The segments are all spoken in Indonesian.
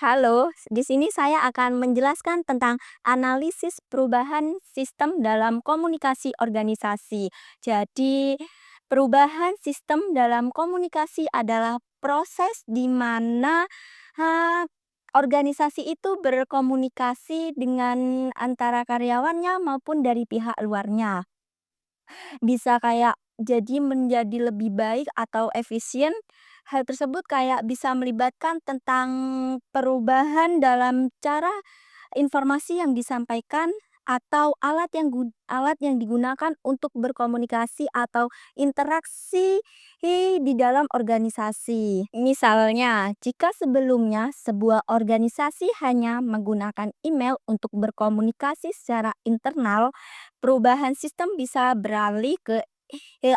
Halo, di sini saya akan menjelaskan tentang analisis perubahan sistem dalam komunikasi organisasi. Jadi, perubahan sistem dalam komunikasi adalah proses di mana ha, organisasi itu berkomunikasi dengan antara karyawannya maupun dari pihak luarnya. Bisa kayak jadi menjadi lebih baik atau efisien. Hal tersebut kayak bisa melibatkan tentang perubahan dalam cara informasi yang disampaikan atau alat yang digunakan untuk berkomunikasi atau interaksi di dalam organisasi. Misalnya, jika sebelumnya sebuah organisasi hanya menggunakan email untuk berkomunikasi secara internal, perubahan sistem bisa beralih ke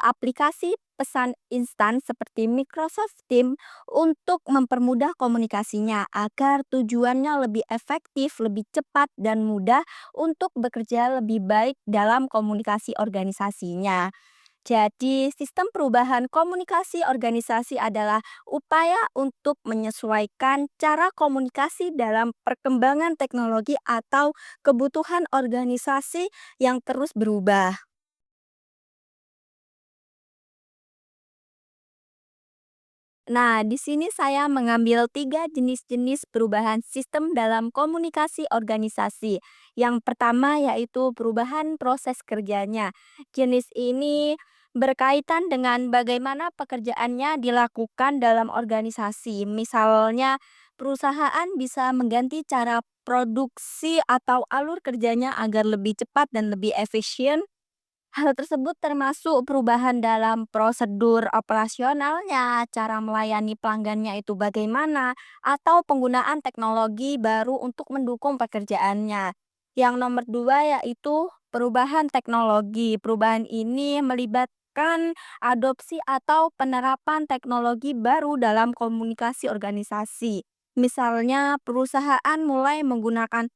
aplikasi pesan instan seperti Microsoft Teams untuk mempermudah komunikasinya agar tujuannya lebih efektif, lebih cepat, dan mudah untuk bekerja lebih baik dalam komunikasi organisasinya. Jadi, sistem perubahan komunikasi organisasi adalah upaya untuk menyesuaikan cara komunikasi dalam perkembangan teknologi atau kebutuhan organisasi yang terus berubah. Nah, di sini saya mengambil tiga jenis-jenis perubahan sistem dalam komunikasi organisasi. Yang pertama yaitu perubahan proses kerjanya. Jenis ini berkaitan dengan bagaimana pekerjaannya dilakukan dalam organisasi. Misalnya, perusahaan bisa mengganti cara produksi atau alur kerjanya agar lebih cepat dan lebih efisien. Hal tersebut termasuk perubahan dalam prosedur operasionalnya, cara melayani pelanggannya itu bagaimana, atau penggunaan teknologi baru untuk mendukung pekerjaannya. Yang nomor dua yaitu perubahan teknologi. Perubahan ini melibatkan adopsi atau penerapan teknologi baru dalam komunikasi organisasi. Misalnya, perusahaan mulai menggunakan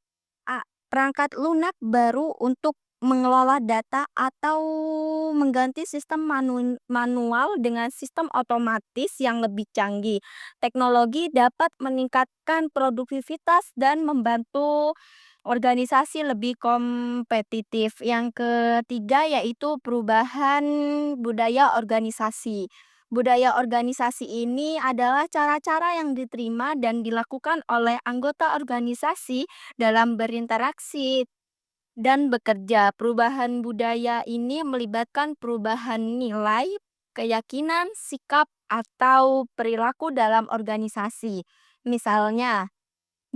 perangkat lunak baru untuk mengelola data atau mengganti sistem manual dengan sistem otomatis yang lebih canggih. Teknologi dapat meningkatkan produktivitas dan membantu organisasi lebih kompetitif. Yang ketiga yaitu perubahan budaya organisasi. Budaya organisasi ini adalah cara-cara yang diterima dan dilakukan oleh anggota organisasi dalam berinteraksi dan bekerja. Perubahan budaya ini melibatkan perubahan nilai, keyakinan, sikap, atau perilaku dalam organisasi. Misalnya,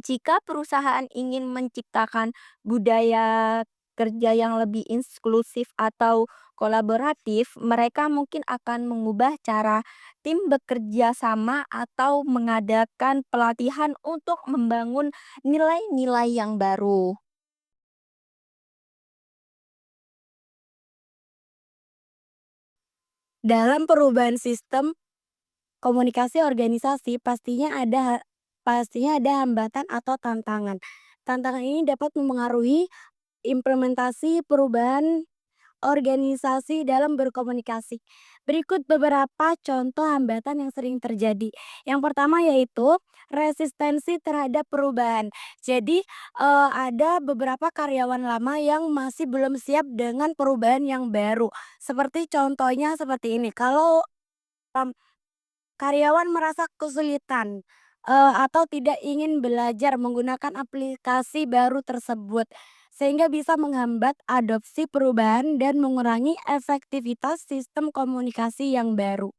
jika perusahaan ingin menciptakan budaya kerja yang lebih inklusif atau kolaboratif, mereka mungkin akan mengubah cara tim bekerja sama atau mengadakan pelatihan untuk membangun nilai-nilai yang baru. Dalam perubahan sistem komunikasi organisasi pastinya ada hambatan atau tantangan. Tantangan ini dapat mempengaruhi implementasi perubahan organisasi dalam berkomunikasi. Berikut beberapa contoh hambatan yang sering terjadi. Yang pertama yaitu resistensi terhadap perubahan. Jadi, ada beberapa karyawan lama yang masih belum siap dengan perubahan yang baru. Seperti contohnya seperti ini, kalau, mmm, karyawan merasa kesulitan, atau tidak ingin belajar menggunakan aplikasi baru tersebut, sehingga bisa menghambat adopsi perubahan dan mengurangi efektivitas sistem komunikasi yang baru.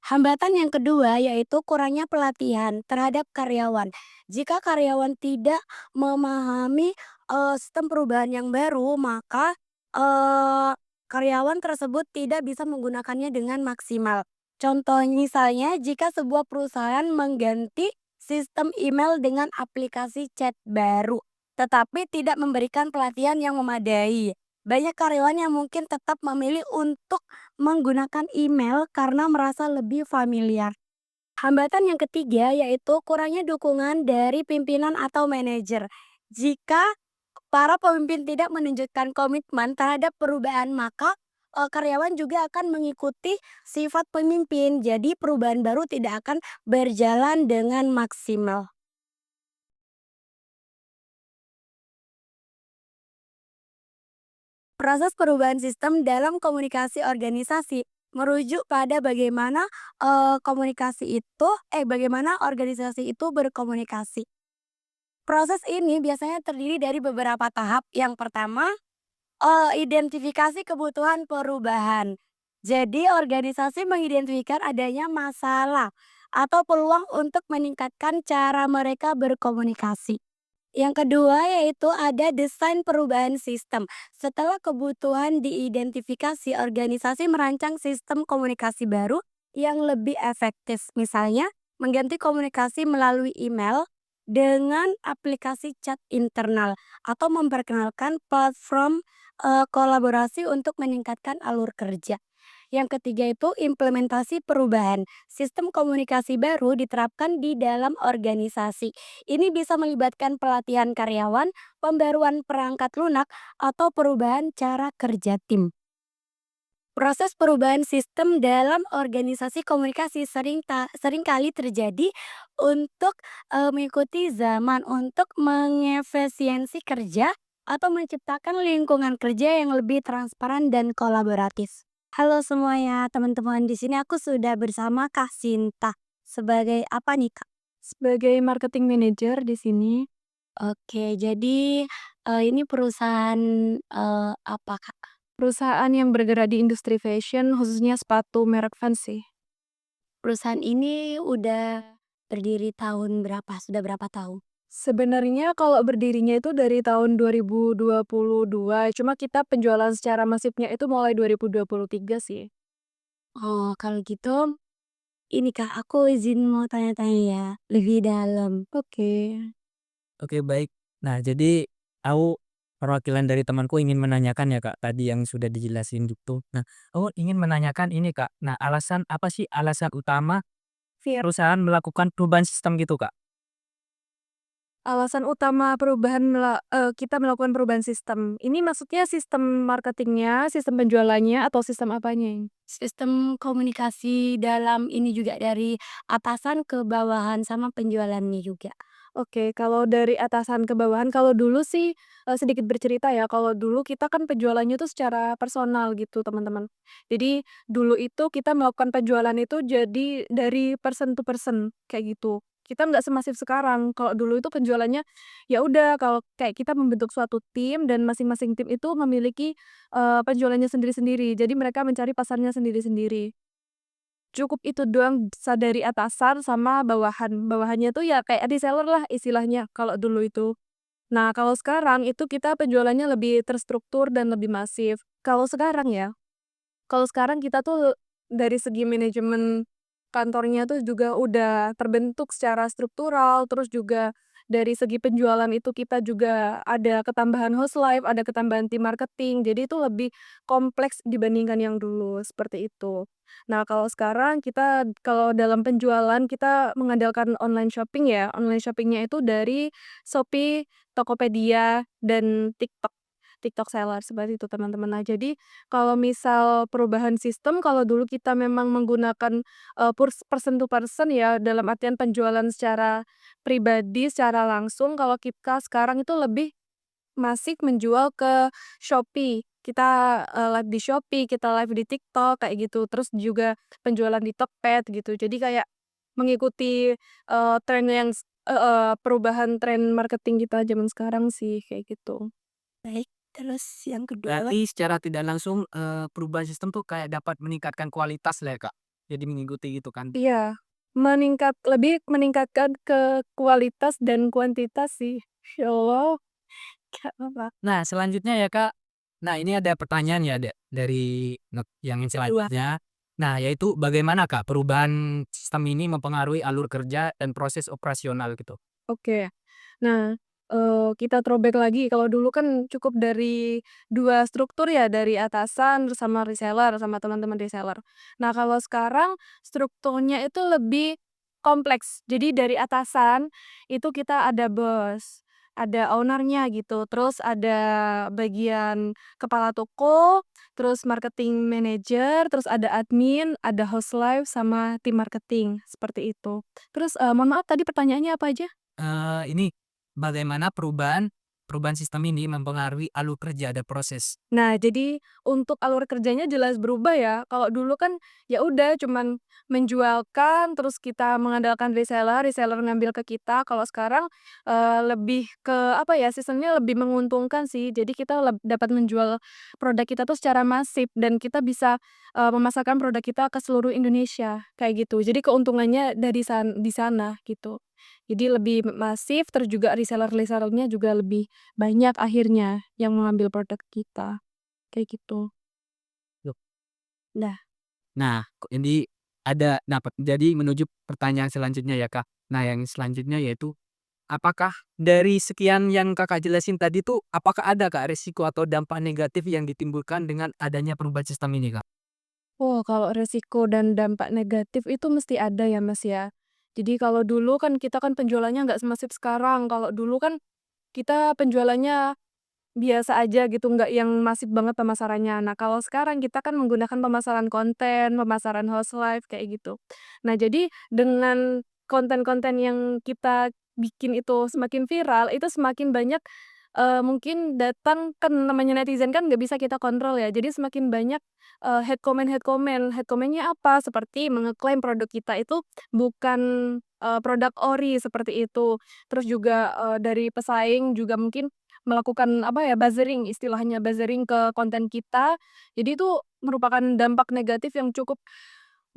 Hambatan yang kedua yaitu kurangnya pelatihan terhadap karyawan. Jika karyawan tidak memahami, sistem perubahan yang baru, maka, karyawan tersebut tidak bisa menggunakannya dengan maksimal. Contoh misalnya jika sebuah perusahaan mengganti sistem email dengan aplikasi chat baru, tetapi tidak memberikan pelatihan yang memadai. Banyak karyawan yang mungkin tetap memilih untuk menggunakan email karena merasa lebih familiar. Hambatan yang ketiga yaitu kurangnya dukungan dari pimpinan atau manajer. Jika para pemimpin tidak menunjukkan komitmen terhadap perubahan, maka karyawan juga akan mengikuti sifat pemimpin. Jadi perubahan baru tidak akan berjalan dengan maksimal. Proses perubahan sistem dalam komunikasi organisasi merujuk pada bagaimana organisasi itu berkomunikasi. Proses ini biasanya terdiri dari beberapa tahap. Yang pertama, identifikasi kebutuhan perubahan. Jadi organisasi mengidentifikasikan adanya masalah atau peluang untuk meningkatkan cara mereka berkomunikasi. Yang kedua yaitu ada desain perubahan sistem. Setelah kebutuhan diidentifikasi, organisasi merancang sistem komunikasi baru yang lebih efektif. Misalnya, mengganti komunikasi melalui email dengan aplikasi chat internal atau memperkenalkan platform kolaborasi untuk meningkatkan alur kerja. Yang ketiga itu implementasi perubahan. Sistem komunikasi baru diterapkan di dalam organisasi. Ini bisa melibatkan pelatihan karyawan, pembaruan perangkat lunak, atau perubahan cara kerja tim. Proses perubahan sistem dalam organisasi komunikasi seringkali terjadi untuk mengikuti zaman, untuk mengefisiensi kerja atau menciptakan lingkungan kerja yang lebih transparan dan kolaboratif. Halo semuanya, teman-teman di sini aku sudah bersama Kak Sinta. Sebagai apa nih, Kak? Sebagai marketing manager di sini. Oke, jadi ini perusahaan apa, Kak? Perusahaan yang bergerak di industri fashion, khususnya sepatu merek Vans sih. Perusahaan ini udah berdiri tahun berapa? Sudah berapa tahun? Sebenarnya kalau berdirinya itu dari tahun 2022, cuma kita penjualan secara masifnya itu mulai 2023 sih. Oh, kalau gitu ini Kak, aku izin mau tanya-tanya ya, lebih dalam. Oke. Oke, baik. Nah, jadi aku perwakilan dari temanku ingin menanyakan ya, Kak, tadi yang sudah dijelasin gitu. Nah, aku ingin menanyakan ini, Kak. Nah, alasan apa sih alasan utama perusahaan melakukan perubahan sistem gitu, Kak? Alasan utama kita melakukan perubahan sistem, ini maksudnya sistem marketingnya, sistem penjualannya, atau sistem apanya? Sistem komunikasi dalam ini juga dari atasan ke bawahan sama penjualannya juga. Oke, kalau dari atasan ke bawahan, kalau dulu sih, sedikit bercerita ya, kalau dulu kita kan penjualannya tuh secara personal gitu, teman-teman. Jadi, dulu itu kita melakukan penjualan itu jadi dari person to person, kayak gitu. Kita nggak semasif sekarang, kalau dulu itu penjualannya, ya udah kalau kayak kita membentuk suatu tim dan masing-masing tim itu memiliki, penjualannya sendiri-sendiri, jadi mereka mencari pasarnya sendiri-sendiri. Cukup itu doang dari atasan sama bawahan. Bawahannya tuh ya kayak reseller lah istilahnya kalau dulu itu. Nah, kalau sekarang itu kita penjualannya lebih terstruktur dan lebih masif. Kalau sekarang kita tuh dari segi manajemen kantornya tuh juga udah terbentuk secara struktural, terus juga dari segi penjualan itu kita juga ada ketambahan host live, ada ketambahan tim marketing, jadi itu lebih kompleks dibandingkan yang dulu, seperti itu. Nah, kalau sekarang kalau dalam penjualan kita mengandalkan online shopping ya, online shoppingnya itu dari Shopee, Tokopedia, dan TikTok. TikTok seller seperti itu teman-teman. Nah, jadi kalau misal perubahan sistem, kalau dulu kita memang menggunakan, person to person ya, dalam artian penjualan secara pribadi, secara langsung, kalau kita sekarang itu lebih masif menjual ke Shopee. Kita, live di Shopee, kita live di TikTok, kayak gitu. Terus juga penjualan di Tokped gitu. Jadi kayak mengikuti, tren yang perubahan tren marketing kita zaman sekarang sih, kayak gitu. Baik, terus yang kedua. Berarti secara tidak langsung, perubahan sistem tuh kayak dapat meningkatkan kualitas lah ya, Kak? Jadi mengikuti gitu kan? Iya, lebih meningkatkan ke kualitas dan kuantitas sih. Ya Allah, nggak apa-apa. Nah, selanjutnya ya, Kak. Nah, ini ada pertanyaan ya dari yang Kedua. selanjutnya. Nah, yaitu bagaimana, Kak, perubahan sistem ini mempengaruhi alur kerja dan proses operasional gitu? Oke. Nah, kita throwback lagi, kalau dulu kan cukup dari 2 struktur ya, dari atasan sama reseller, sama teman-teman reseller. Nah, kalau sekarang strukturnya itu lebih kompleks. Jadi dari atasan, itu kita ada bos, ada owner-nya gitu, terus ada bagian kepala toko, terus marketing manager, terus ada admin, ada host live, sama tim marketing, seperti itu. Terus, mohon maaf tadi pertanyaannya apa aja? Ini bagaimana perubahan perubahan sistem ini mempengaruhi alur kerja dan proses? Nah, jadi untuk alur kerjanya jelas berubah ya. Kalau dulu kan ya udah cuman menjualkan, terus kita mengandalkan reseller, reseller ngambil ke kita. Kalau sekarang, lebih ke apa ya, sistemnya lebih menguntungkan sih. Jadi kita dapat menjual produk kita tuh secara masif dan kita bisa, memasarkan produk kita ke seluruh Indonesia, kayak gitu. Jadi keuntungannya di sana gitu. Jadi lebih masif, terus juga reseller-resellernya juga lebih banyak akhirnya yang mengambil produk kita. Kayak gitu. Loh, Nah, nah, ini ada jadi menuju pertanyaan selanjutnya ya, Kak. Nah, yang selanjutnya yaitu, apakah dari sekian yang Kakak jelasin tadi tuh, apakah ada, Kak, resiko atau dampak negatif yang ditimbulkan dengan adanya perubahan sistem ini, Kak? oh kalau resiko dan dampak negatif itu mesti ada ya, Mas, ya. Jadi kalau dulu kan kita kan penjualannya nggak semasif sekarang. Kalau dulu kan kita penjualannya biasa aja gitu, nggak yang masif banget pemasarannya. Nah, kalau sekarang kita kan menggunakan pemasaran konten, pemasaran house live, kayak gitu. Nah, jadi dengan konten-konten yang kita bikin itu semakin viral, itu semakin banyak, mungkin datang kan namanya netizen kan nggak bisa kita kontrol ya, jadi semakin banyak, hate comment-hate comment. Hate comment-nya apa? Seperti mengeklaim produk kita itu bukan, produk ori, seperti itu. Terus juga, dari pesaing juga mungkin melakukan apa ya, buzzering, istilahnya buzzering ke konten kita. Jadi itu merupakan dampak negatif yang cukup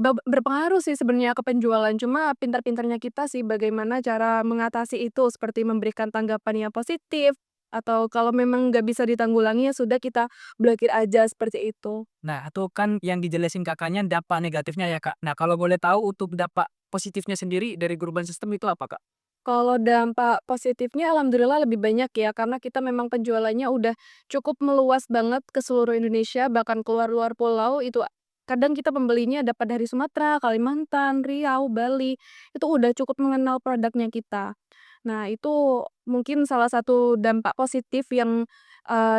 berpengaruh sih sebenarnya ke penjualan, cuma pintar-pintarnya kita sih bagaimana cara mengatasi itu, seperti memberikan tanggapan yang positif, atau kalau memang nggak bisa ditanggulangi ya sudah kita blokir aja, seperti itu. Nah, atau kan yang dijelasin Kakaknya dampak negatifnya ya, Kak. Nah, kalau boleh tahu untuk dampak positifnya sendiri dari perubahan sistem itu apa, Kak? Kalau dampak positifnya alhamdulillah lebih banyak ya, karena kita memang penjualannya udah cukup meluas banget ke seluruh Indonesia, bahkan keluar luar pulau itu kadang kita pembelinya dapat dari Sumatera, Kalimantan, Riau, Bali, itu udah cukup mengenal produknya kita. Nah, itu mungkin salah satu dampak positif yang,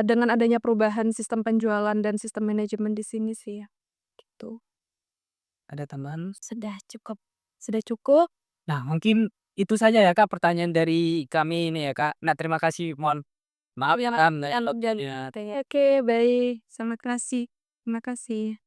dengan adanya perubahan sistem penjualan dan sistem manajemen di sini sih ya, gitu. Ada tambahan? Sudah cukup. Sudah cukup? Nah, mungkin itu saja ya, Kak, pertanyaan dari kami ini ya, Kak. Nah, terima kasih, mohon maaf Iya, ya Oke, baik. Terima kasih. Terima kasih.